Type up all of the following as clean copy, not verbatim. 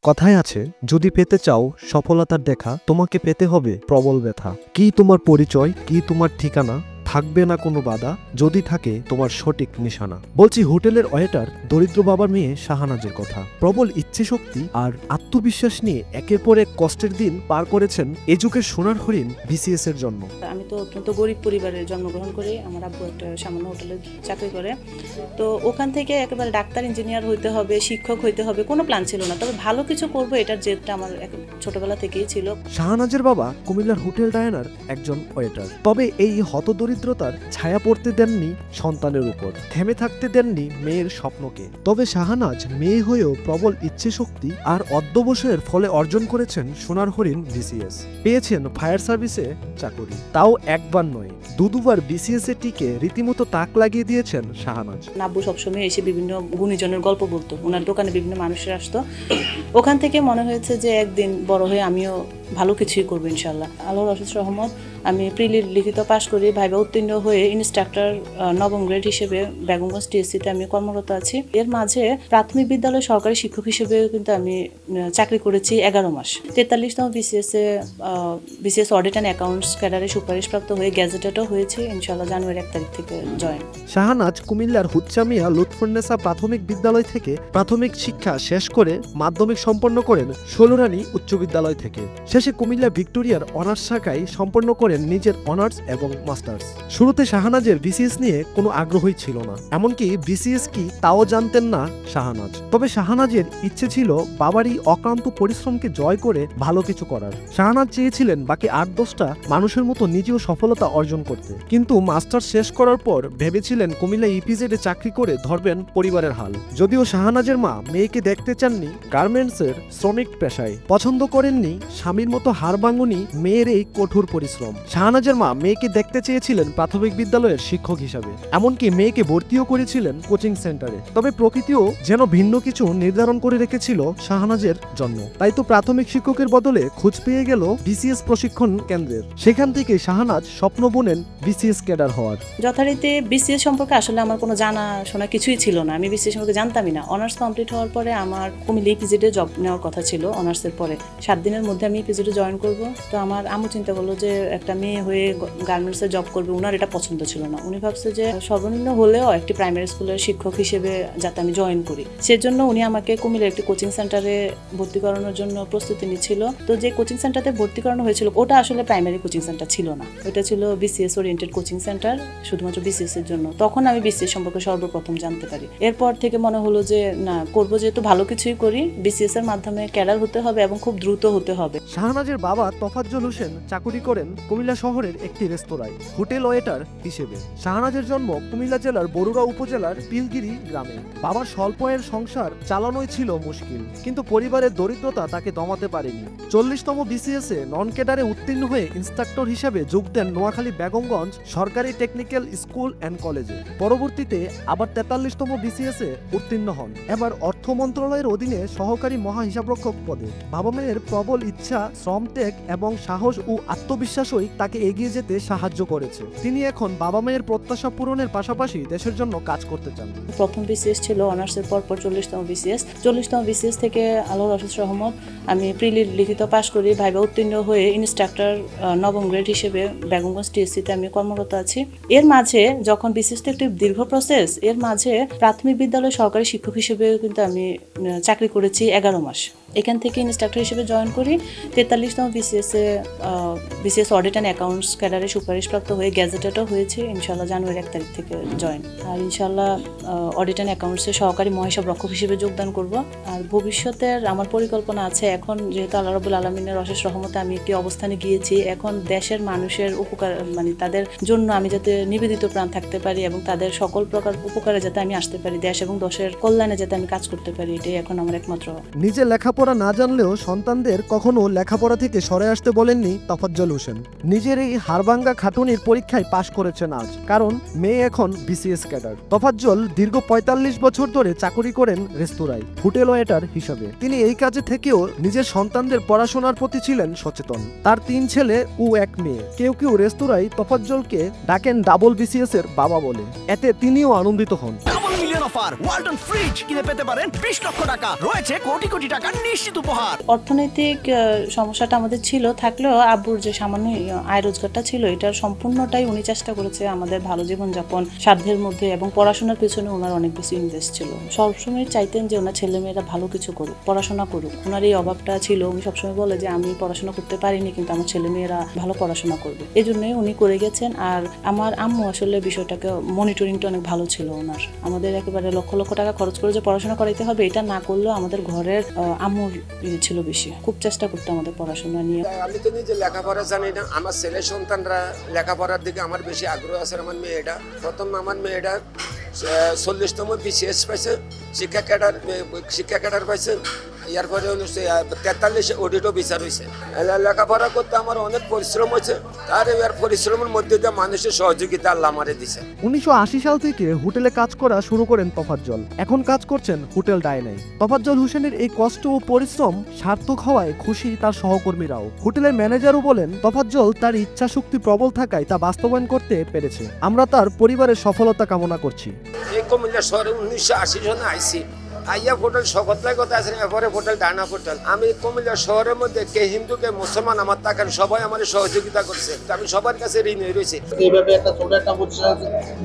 কথায় আছে, যদি পেতে চাও সফলতার দেখা, তোমাকে পেতে হবে প্রবল ব্যথা। কি তোমার পরিচয়, কি তোমার ঠিকানা, থাকবে না কোনো বাধা যদি থাকে তোমার সঠিক নিশানা। বলছি হোটেলের ওয়েটার দরিদ্র বাবার মেয়ে শাহানাজের কথা। প্রবল ইচ্ছে শক্তি আর আত্মবিশ্বাস নিয়ে একের পর এক কষ্টের দিন পার করেছেন এ যুগের সোনার হরিণ বিসিএস এর জন্য। আমি তো অত্যন্ত গরিব পরিবারে জন্মগ্রহণ করি। আমার আব্বু একটা সামান্য হোটেলে চাকরি করে। তো ওখান থেকে একেবারে ডাক্তার ইঞ্জিনিয়ার হইতে হবে, শিক্ষক হইতে হবে, কোনো প্ল্যান ছিল না। তবে ভালো কিছু করবো এটার জেদটা আমার ছোটবেলা থেকেই ছিল। শাহানাজের বাবা কুমিল্লার হোটেল ডায়নার একজন ওয়েটার। তবে এই হতদরিদ্রতার ছায়া পড়তে দেননি সন্তানের উপর, থেমে থাকতে দেননি মেয়ের স্বপ্নকে। তবে শাহানাজ মেয়ে হয়েও প্রবল ইচ্ছে শক্তি আর অধ্যবসায়ের ফলে অর্জন করেছেন সোনার হরিণ বিসিএস। পেয়েছেন ফায়ার সার্ভিসে চাকরি, তাও একবার নয় দুবার বিসিএস এ টিকে রীতিমতো তাক লাগিয়ে দিয়েছেন শাহানাজ। আব্বু সবসময় এসে বিভিন্ন গুণীজনের গল্প বলতো, ওনার দোকানে বিভিন্ন মানুষের আসতো। ওখান থেকে মনে হয়েছে যে একদিন বড় হয়ে আমিও ভালো কিছুই করবো ইনশাল্লাহ। আল্লাহর অশেষ রহমত, আমি প্রিলি লিখিত পাশ করি, ভাইবা উত্তীর্ণ হয়ে ইনস্ট্রাক্টর নবম গ্রেড হিসেবে বেগমগঞ্জ টিএসসিতে আমি কর্মরত আছি। এর মাঝে প্রাথমিক বিদ্যালয়ে সরকারি শিক্ষক হিসেবে কিন্তু আমি চাকরি করেছি 11 মাস। 43তম বিসিএস অডিট অ্যান্ড অ্যাকাউন্টস ক্যাডারে সুপারিশপ্রাপ্ত হয়ে গ্যাজেটেডও হয়েছে ইনশাল্লাহ জানুয়ারি 1 তারিখ থেকে জয়েন। শাহানাজ কুমিল্লার হুচ্চামিয়া লুৎফুন্নেসা প্রাথমিক বিদ্যালয় থেকে প্রাথমিক শিক্ষা শেষ করে মাধ্যমিক সম্পন্ন করেন ষোলরানী উচ্চ বিদ্যালয় থেকে। শেষে কুমিল্লা ভিক্টোরিয়ার অনার্স শাখায় সম্পন্ন করেন নিজের অনার্স এবং মাস্টার্স। শুরুতে শাহানাজের বিসিএস নিয়ে কোনো আগ্রহই ছিল না, এমনকি বিসিএস কি তাও জানতেন না শাহানাজ। তবে শাহানাজের ইচ্ছে ছিল বাবারই অক্লান্ত পরিশ্রমকে জয় করে ভালো কিছু করার। শাহানাজ চেয়েছিলেন বাকি 8-10টা মানুষের মতো নিজেও সফলতা অর্জন করতে। কিন্তু মাস্টার্স শেষ করার পর ভেবেছিলেন কুমিল্লা ইপিজেডে চাকরি করে ধরবেন পরিবারের হাল। যদিও শাহানাজের মা মেয়েকে দেখতে চাননি গার্মেন্টসের শ্রমিক পেশায়, পছন্দ করেননি স্বামীর মতো হাড়ভাঙুনি মেয়ের এই কঠোর পরিশ্রম। শাহানাজের মা মেয়েকে দেখতে চেয়েছিলেন প্রাথমিক বিদ্যালয়ের শিক্ষক হিসাবে, এমনকি মেয়েকে ভর্তিও করেছিলেন কোচিং সেন্টারে। তবে প্রকৃতিও যেন ভিন্ন কিছু নির্ধারণ করে রেখেছিল শাহানাজের জন্য। তাই তো প্রাথমিক শিক্ষকের বদলে খোঁজ পেয়ে গেল বিসিএস প্রশিক্ষণ কেন্দ্রের। সেখান থেকে শাহানাজ স্বপ্ন বোনেন বিসিএস ক্যাডার হওয়ার। যথারীতি বিসিএস সম্পর্কে আসলে আমার কোনো জানা শোনা কিছুই ছিল না, আমি বিসিএস সম্পর্কে জানতামই না। অনার্স কমপ্লিট হওয়ার পরে আমার কুমিল্লা ইপিজেডে জব নেওয়ার কথা ছিল। অনার্সের পরে 7 দিনের মধ্যে আমি ইপিজেডে জয়েন করব। তো আমার আম্মু চিন্তা করলো যে একটা মেয়ে হয়ে গার্মেন্টসে জব করবে, ওনার এটা পছন্দ ছিল না। উনি ভাবছে যে সর্বনিম্ন হলেও একটি প্রাইমারি স্কুলের শিক্ষক হিসেবে যাতে আমি জয়েন করি, সেজন্য উনি আমাকে কুমিল্লার একটি কোচিং সেন্টারে ভর্তি করানোর জন্য প্রস্তুতি নিচ্ছিল। তো যে কোচিং সেন্টারে ভর্তি করানো হয়েছিল ওটা আসলে প্রাইমারি কোচিং সেন্টার ছিল না, ওটা ছিল বিসিএস ওরিয়েন্টেড কোচিং সেন্টার, শুধুমাত্র বিসিএস এর জন্য। তখন আমি বিসিএস সম্পর্কে সর্বপ্রথম জানতে পারি। এরপর থেকে মনে হলো যে না, করবো যেহেতু ভালো কিছুই করি, বিসিএস এর মাধ্যমে ক্যাডার হতে হবে এবং খুব দ্রুত হতে হবে। শাহানাজের বাবা তোফাজ্জল হোসেন চাকরি করেন কুমিল্লা শহরের একটি রেস্তোরাঁয় হোটেল ওয়েটার হিসেবে। শাহানাজের জন্ম কুমিল্লা জেলার বরুড়া উপজেলার পিলগিরি গ্রামে। বাবার স্বল্প আয়ের সংসার চালানোই ছিল মুশকিল, কিন্তু পরিবারের দরিদ্রতা তাকে দমাতে পারেনি। 40তম বিসিএস এ নন ক্যাডারে উত্তীর্ণ হয়ে ইন্সট্রাক্টর হিসেবে যোগ দেন নোয়াখালী বেগমগঞ্জ সরকারি টেকনিক্যাল স্কুল অ্যান্ড কলেজে। পরবর্তীতে আবার 43তম বিসিএস এ উত্তীর্ণ হন, এবার অর্থ মন্ত্রণালয়ের অধীনে সহকারী মহা হিসাবরক্ষক পদে। বাবা মায়ের প্রবল ইচ্ছা, শ্রম ত্যাগ এবং সাহস ও আত্মবিশ্বাসই তাকে এগিয়ে যেতে সাহায্য করেছে। তিনি এখন বাবা মায়ের প্রত্যাশা পূরণের পাশাপাশি দেশের জন্য কাজ করতে চান। প্রথম বিসিএস ছিল অনার্সের পর 40তম বিসিএস। 40তম বিসিএস থেকে আল্লাহর অশেষ রহমত, আমি প্রিলি লিখিত পাশ করি, ভাইবা উত্তীর্ণ হয়ে ইনস্ট্রাক্টর নবম গ্রেড হিসেবে বেগমগঞ্জ টিএসসিতে আমি কর্মরত আছি। এর মাঝে যখন বিসিএস তো একটি দীর্ঘ প্রসেস, এর মাঝে প্রাথমিক বিদ্যালয়ে সরকারি শিক্ষক হিসেবে কিন্তু আমি চাকরি করেছি 11 মাস। এখান থেকে ইনস্ট্রাক্টর হিসেবে জয়েন করি। 43তম বিসিএস অডিট অ্যান্ড অ্যাকাউন্টস ক্যাডারে সুপারিশপ্রাপ্ত হয়ে গ্যাজেটেডও হয়েছে ইনশাল্লাহ জানুয়ারি 1 তারিখ থেকে জয়েন। আর ইনশাল্লাহ অডিট অ্যান্ড অ্যাকাউন্টসের সহকারী মহাহিসাবরক্ষক হিসেবে যোগদান করব। আর ভবিষ্যতের আমার পরিকল্পনা আছে, এখন যেহেতু আল্লাহ রাব্বুল আলামিনের অশেষ রহমতে আমি একটি অবস্থানে গিয়েছি, এখন দেশের মানুষের উপকার তাদের জন্য আমি যাতে নিবেদিত প্রাণ থাকতে পারি এবং তাদের সকল প্রকার উপকারে যাতে আমি আসতে পারি, দেশ এবং দেশের কল্যাণে যাতে আমি কাজ করতে পারি, এটাই এখন আমার একমাত্র। নিজে লেখাপড়া না জানলেও সন্তানদের কখনো লেখাপড়া থেকে সরে আসতে বলেননি তোফাজ্জল হোসেন। নিজের এই হাড়ভাঙ্গা খাটুনির পরীক্ষায় পাশ করেছেন আজ, কারণ মেয়ে এখন বিসিএস ক্যাডার। তোফাজ্জল দীর্ঘ 45 বছর ধরে চাকরি করেন রেস্তোরাঁয় হোটেল ওয়েটার হিসাবে। তিনি এই কাজে থেকেও নিজের সন্তানদের পড়াশোনার প্রতি ছিলেন সচেতন। তার 3 ছেলে ও 1 মেয়ে। কেউ কেউ রেস্তোরাঁয় তোফাজ্জলকে ডাকেন ডাবল বিসিএস এর বাবা বলে, এতে তিনিও আনন্দিত হন। অফার, ওয়ালটন ফ্রিজ কিনে পেতে পারেন 20 লক্ষ টাকা, রয়েছে কোটি কোটি টাকার নিশ্চিত উপহার। অর্থনৈতিক সমস্যাটা আমাদের ছিল, থাকলেও আব্বুর যে সামান্য আয় রোজগারটা ছিল এটার সম্পূর্ণটাই উনি চেষ্টা করেছে আমাদের ভালো জীবনযাপন সাধ্যের মধ্যে, এবং পড়াশোনার পেছনে ওনার অনেক বেশি ইনভেস্ট ছিল। সবসময় চাইতেন যে ওনার ছেলেমেয়েরা ভালো কিছু করুক, পড়াশোনা করুক। ওনার এই অভাবটা ছিল, উনি সবসময় বলে যে আমি পড়াশোনা করতে পারিনি কিন্তু আমার ছেলেমেয়েরা ভালো পড়াশোনা করবে, এই জন্যই উনি করে গেছেন। আর আমার আম্মু আসলে বিষয়টাকে মনিটরিংটা অনেক ভালো ছিল ওনার। আমাদের একেবারে লক্ষ লক্ষ টাকা খরচ করে যে পড়াশোনা করাইতে হবে এটা না করলেও আমাদের ঘরের আম্মুর ছিল বেশি, খুব চেষ্টা করতে আমাদের পড়াশোনা নিয়ে। আমি তো নিজে লেখাপড়া জানি না, আমার ছেলে সন্তানরা লেখাপড়ার দিকে আমার বেশি আগ্রহ আছে। আমার মেয়েটা প্রথম, আমার মেয়েটা 40তম BCS পাইছে, শিক্ষা ক্যাডার পাইছে। এরপরে 43 অডিট অফিসার হয়েছে। লেখাপড়া করতে আমার অনেক পরিশ্রম হয়েছে, তার এবার পরিশ্রমের মধ্যে দিয়ে মানুষের সহযোগিতা আল্লাহ আমারে দিছে। 1980 সাল থেকে হোটেলে কাজ করা শুরু করেন তোফাজ্জল। এখন কাজ করছেন হোটেল ডায়নায়। তোফাজ্জল হোসেনের এই কষ্ট ও পরিশ্রম সার্থক হওয়ায় খুশি তার সহকর্মীরাও। হোটেলের ম্যানেজারও বলেন তোফাজ্জল তার ইচ্ছা শক্তি প্রবল থাকায় তা বাস্তবায়ন করতে পেরেছে। আমরা তার পরিবারের সফলতা কামনা করছি। এই কুমিল্লা শহরে 1980 সনে আইসি, আইয়া হোটেল সকতলায় কথা আছে, এরপরে হোটেল ডায়না হোটেল। আমি কুমিল্লা শহরের মধ্যে কে হিন্দু কে মুসলমান আমার তাকান সবাই আমার সহযোগিতা করছে, আমি সবার কাছে ঋণী রয়েছি। এইভাবে একটা ছোট একটা প্রতিষ্ঠান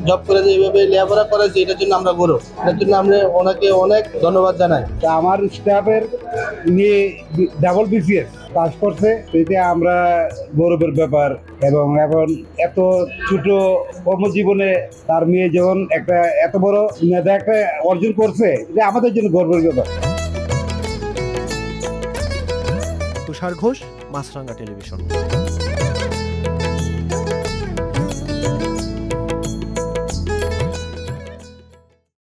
জব করে যে এইভাবে লেখাপড়া করেছে, এটার জন্য আমরা গৌরব, এটার জন্য আমরা ওনাকে অনেক ধন্যবাদ জানাই। আমার স্টাফের নিয়ে ডাবল BCS পাস করছে, সেটা আমরা গৌরবের ব্যাপার। এবং এখন এত ছোট কর্মজীবনে তার মেয়ে যখন একটা এত বড় মেধা একটা অর্জন করছে, এটা আমাদের জন্য গর্বের ব্যাপার। তুষার ঘোষ, মাছরাঙ্গা টেলিভিশন।